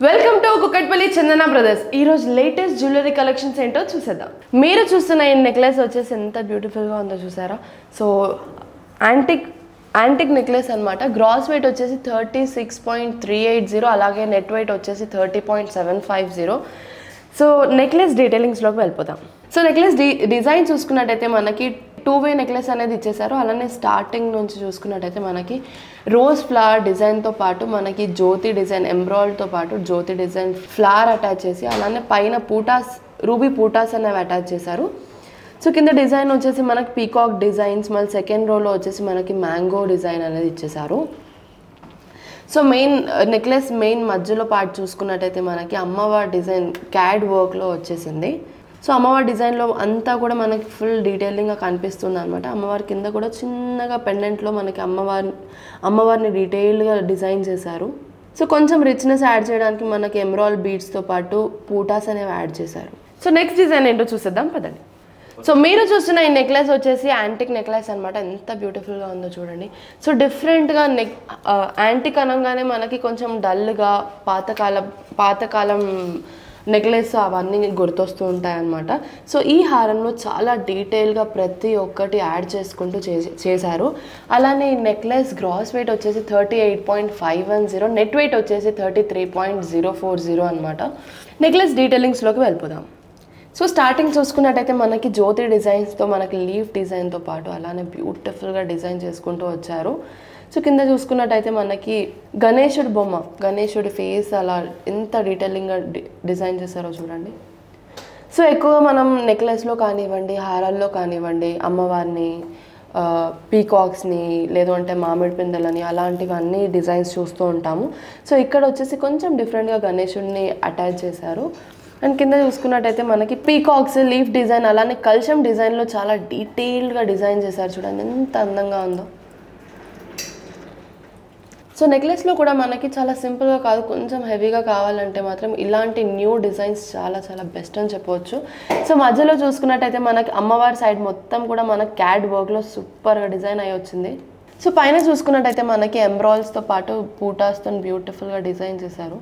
Welcome to Kukatpally Chandana brothers. ఈ రోజు latest jewellery collections ఏంటో చూసేద్దాం. మీరు చూస్తున్న ఈ నెక్లెస్ వచ్చేసి ఎంత బ్యూటిఫుల్గా ఉందో చూసారా. సో యాంటిక్ నెక్లెస్ అనమాట. గ్రాస్ వెయిట్ వచ్చేసి 36.380, అలాగే నెట్ వెయిట్ వచ్చేసి 30.750. సో నెక్లెస్ డీటెయిలింగ్స్లోకి వెళ్ళిపోతాం. సో నెక్లెస్ డిజైన్ చూసుకున్నట్టయితే మనకి 2-way నెక్లెస్ అనేది ఇచ్చేసారు. అలానే స్టార్టింగ్ నుంచి చూసుకున్నట్టయితే మనకి రోజ్ ఫ్లవర్ డిజైన్తో పాటు మనకి జ్యోతి డిజైన్ ఎంబ్రాయిడ్తో పాటు జ్యోతి డిజైన్ ఫ్లవర్ అటాచ్ చేసి, అలానే పైన పూటాస్ రూబీ పూటాస్ అనేవి అటాచ్ చేశారు. సో కింద డిజైన్ వచ్చేసి మనకి పీకాక్ డిజైన్స్, మళ్ళీ సెకండ్ రోలో వచ్చేసి మనకి మ్యాంగో డిజైన్ అనేది ఇచ్చేసారు. సో నెక్లెస్ మెయిన్ మధ్యలో పార్ట్ చూసుకున్నట్టయితే మనకి అమ్మవారి డిజైన్ క్యాడ్ వర్క్లో వచ్చేసింది. సో అమ్మవారి డిజైన్లో అంతా కూడా మనకి ఫుల్ డీటెయిలింగ్గా కనిపిస్తుంది అనమాట. అమ్మవారి కింద కూడా చిన్నగా పెండెంట్లో మనకి అమ్మవారిని డీటెయిల్గా డిజైన్ చేశారు. సో కొంచెం రిచ్నెస్ యాడ్ చేయడానికి మనకి ఎమరాల్డ్ బీడ్స్తో పాటు పూటాస్ అనేవి యాడ్ చేశారు. సో నెక్స్ట్ డిజైన్ ఏంటో చూసేద్దాం పదండి. సో మీరు చూస్తున్న ఈ నెక్లెస్ వచ్చేసి యాంటిక్ నెక్లెస్ అనమాట. ఎంత బ్యూటిఫుల్గా ఉందో చూడండి. సో డిఫరెంట్గా యాంటిక్ అనగానే మనకి కొంచెం డల్గా పాతకాలం నెక్లెస్ అవన్నీ గుర్తొస్తూ ఉంటాయి అన్నమాట. సో ఈ హారంలో చాలా డీటెయిల్గా ప్రతి ఒక్కటి యాడ్ చేసుకుంటూ చేశారు. అలానే ఈ నెక్లెస్ గ్రాస్ వెయిట్ వచ్చేసి 38.510, నెట్ వెయిట్ వచ్చేసి 33.040 అనమాట. నెక్లెస్ డీటెయిలింగ్స్లోకి వెళ్ళిపోదాం. సో స్టార్టింగ్ చూసుకున్నట్టయితే మనకి జ్యోతి డిజైన్స్తో మనకి లీఫ్ డిజైన్తో పాటు అలానే బ్యూటిఫుల్గా డిజైన్ చేసుకుంటూ వచ్చారు. సో కింద చూసుకున్నట్టయితే మనకి గణేశుడి ఫేస్ అలా ఎంత డీటెయిలింగ్గా డిజైన్ చేశారో చూడండి. సో ఎక్కువ మనం నెక్లెస్లో కానివ్వండి, హారాల్లో కానివ్వండి, అమ్మవారిని పీకాక్స్ని లేదు అంటే మామిడి పిందెలని అలాంటివన్నీ డిజైన్స్ చూస్తూ ఉంటాము. సో ఇక్కడ వచ్చేసి కొంచెం డిఫరెంట్గా గణేశుడిని అటాచ్ చేశారు. అండ్ కింద చూసుకున్నట్టయితే మనకి పీకాక్స్, లీఫ్ డిజైన్, అలానే కల్షం డిజైన్లో చాలా డీటెయిల్డ్గా డిజైన్ చేశారు. చూడండి ఎంత అందంగా ఉందో. సో నెక్లెస్లో కూడా మనకి చాలా సింపుల్గా కాదు, కొంచెం హెవీగా కావాలంటే మాత్రం ఇలాంటి న్యూ డిజైన్స్ చాలా చాలా బెస్ట్ అని చెప్పవచ్చు. సో మధ్యలో చూసుకున్నట్టయితే మనకి అమ్మవారి సైడ్ మొత్తం కూడా మనకి క్యాడ్ వర్క్లో సూపర్గా డిజైన్ అయ్యి వచ్చింది. సో పైన చూసుకున్నట్టయితే మనకి ఎంబ్రాయిల్స్తో పాటు పూటాస్తో బ్యూటిఫుల్గా డిజైన్ చేశారు.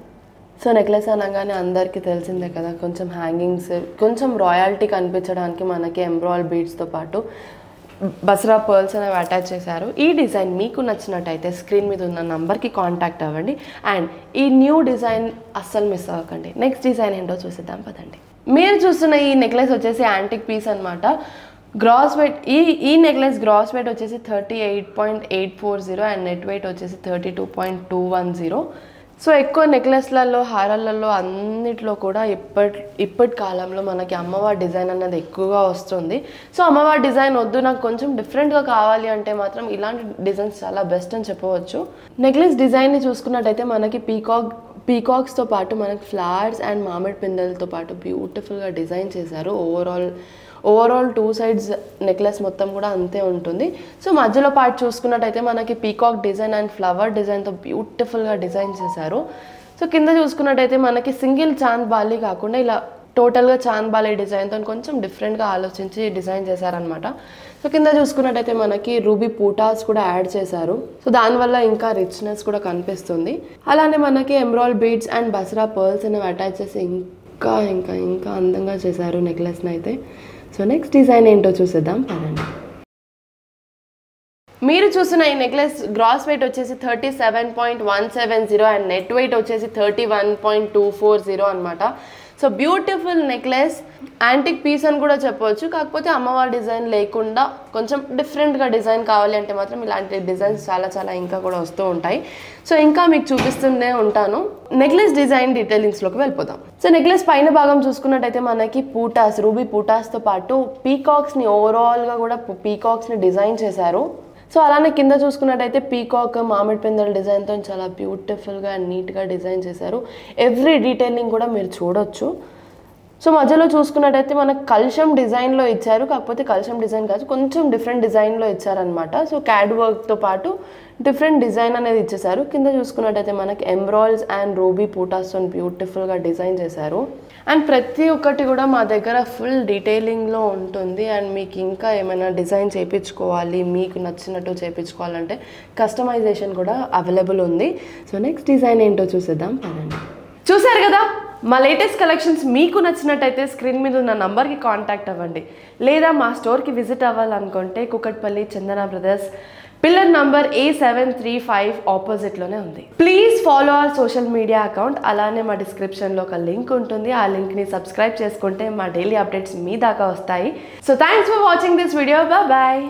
సో నెక్లెస్ అనగానే అందరికీ తెలిసిందే కదా, కొంచెం హ్యాంగింగ్స్, కొంచెం రాయల్టీ కనిపించడానికి మనకి ఎంబ్రాయిడ్ బీడ్స్తో పాటు బస్రా పర్ల్స్ అనేవి అటాచ్ చేశారు. ఈ డిజైన్ మీకు నచ్చినట్టయితే స్క్రీన్ మీద ఉన్న నంబర్కి కాంటాక్ట్ అవ్వండి. అండ్ ఈ న్యూ డిజైన్ అస్సలు మిస్ అవ్వకండి. నెక్స్ట్ డిజైన్ ఏంటో చూసేద్దాం పదండి. మీరు చూస్తున్న ఈ నెక్లెస్ వచ్చేసి యాంటిక్ పీస్ అనమాట. గ్రాస్ వెయిట్ ఈ నెక్లెస్ గ్రాస్ వెయిట్ వచ్చేసి 38.840 అండ్ నెట్ వెయిట్ వచ్చేసి 32.210. సో ఎక్కువ నెక్లెస్లలో, హారాలలో అన్నిట్లో కూడా ఇప్పటి కాలంలో మనకి అమ్మవారి డిజైన్ అన్నది ఎక్కువగా వస్తుంది. సో అమ్మవారి డిజైన్ వద్దు, నాకు కొంచెం డిఫరెంట్గా కావాలి అంటే మాత్రం ఇలాంటి డిజైన్స్ చాలా బెస్ట్ అని చెప్పవచ్చు. నెక్లెస్ డిజైన్ని చూసుకున్నట్టయితే మనకి పీకాక్స్తో పాటు మనకి ఫ్లవర్స్ అండ్ మామిడి పిందెలతో పాటు బ్యూటిఫుల్గా డిజైన్ చేశారు. ఓవరాల్ 2 sides నెక్లెస్ మొత్తం కూడా అంతే ఉంటుంది. సో మధ్యలో పార్ట్ చూసుకున్నట్టయితే మనకి పీకాక్ డిజైన్ అండ్ ఫ్లవర్ డిజైన్తో బ్యూటిఫుల్గా డిజైన్ చేశారు. సో కింద చూసుకున్నట్టయితే మనకి సింగిల్ చాంద్ బాలి కాకుండా ఇలా టోటల్గా చాంద్ బాలి డిజైన్తో కొంచెం డిఫరెంట్గా ఆలోచించి డిజైన్ చేశారనమాట. సో కింద చూసుకున్నట్టయితే మనకి రూబీ పూటాస్ కూడా యాడ్ చేశారు. సో దానివల్ల ఇంకా రిచ్నెస్ కూడా కనిపిస్తుంది. అలానే మనకి emerald beads and Basra pearls అనేవి అటాచ్ చేసి ఇంకా ఇంకా ఇంకా అందంగా చేశారు నెక్లెస్ని అయితే. సో నెక్స్ట్ డిజైన్ ఏంటో చూసేద్దాం పదండి. మీరు చూస్తున్న ఈ నెక్లెస్ గ్రాస్ వెయిట్ వచ్చేసి 37.170 అండ్ నెట్ వెయిట్ వచ్చేసి 31.240 అనమాట. So beautiful necklace, antique piece అని కూడా చెప్పవచ్చు. కాకపోతే అమ్మవారి డిజైన్ లేకుండా కొంచెం డిఫరెంట్గా డిజైన్ కావాలి అంటే మాత్రం ఇలాంటి డిజైన్స్ చాలా చాలా ఇంకా కూడా వస్తూ ఉంటాయి. సో ఇంకా మీకు చూపిస్తూనే ఉంటాను. నెక్లెస్ డిజైన్ డీటెయిలింగ్స్లోకి వెళ్ళిపోదాం. సో నెక్లెస్ పైన భాగం చూసుకున్నట్టయితే మనకి రూబీ పూటాస్తో పాటు పీకాక్స్ని ఓవరాల్గా కూడా పీకాక్స్ని డిజైన్ చేశారు. సో అలానే కింద చూసుకున్నట్టయితే పీకాక్, మామిడి పిందెల డిజైన్తో చాలా బ్యూటిఫుల్గా అండ్ నీట్గా డిజైన్ చేశారు. ఎవ్రీ డీటెయిలింగ్ కూడా మీరు చూడొచ్చు. సో మధ్యలో చూసుకున్నట్టయితే మనకు కల్షం డిజైన్లో ఇచ్చారు. కాకపోతే కల్షం డిజైన్ కాదు, కొంచెం డిఫరెంట్ డిజైన్లో ఇచ్చారనమాట. సో క్యాడ్ వర్క్తో పాటు డిఫరెంట్ డిజైన్ అనేది ఇచ్చేసారు. కింద చూసుకున్నట్టయితే మనకి ఎంబ్రాయిల్స్ అండ్ రూబీ పూటాస్తో బ్యూటిఫుల్గా డిజైన్ చేశారు. అండ్ ప్రతి ఒక్కటి కూడా మా దగ్గర ఫుల్ డీటెయిలింగ్లో ఉంటుంది. అండ్ మీకు ఇంకా ఏమైనా డిజైన్ చేయించుకోవాలి, మీకు నచ్చినట్టు చేయించుకోవాలంటే కస్టమైజేషన్ కూడా అవైలబుల్ ఉంది. సో నెక్స్ట్ డిజైన్ ఏంటో చూసేద్దాం పదండి. చూసారు కదా, మా లేటెస్ట్ కలెక్షన్స్ మీకు నచ్చినట్టయితే స్క్రీన్ మీద ఉన్న నంబర్కి కాంటాక్ట్ అవ్వండి. లేదా మా స్టోర్కి విజిట్ అవ్వాలనుకుంటే కుకట్పల్లి చందన బ్రదర్స్ పిల్లర్ నంబర్ A735 ఆపోజిట్లోనే ఉంది. Please follow our social media account. అలానే మా డిస్క్రిప్షన్లో ఒక లింక్ ఉంటుంది. ఆ లింక్ని సబ్స్క్రైబ్ చేసుకుంటే మా డైలీ అప్డేట్స్ మీ దాకా వస్తాయి. So thanks for watching this video. Bye.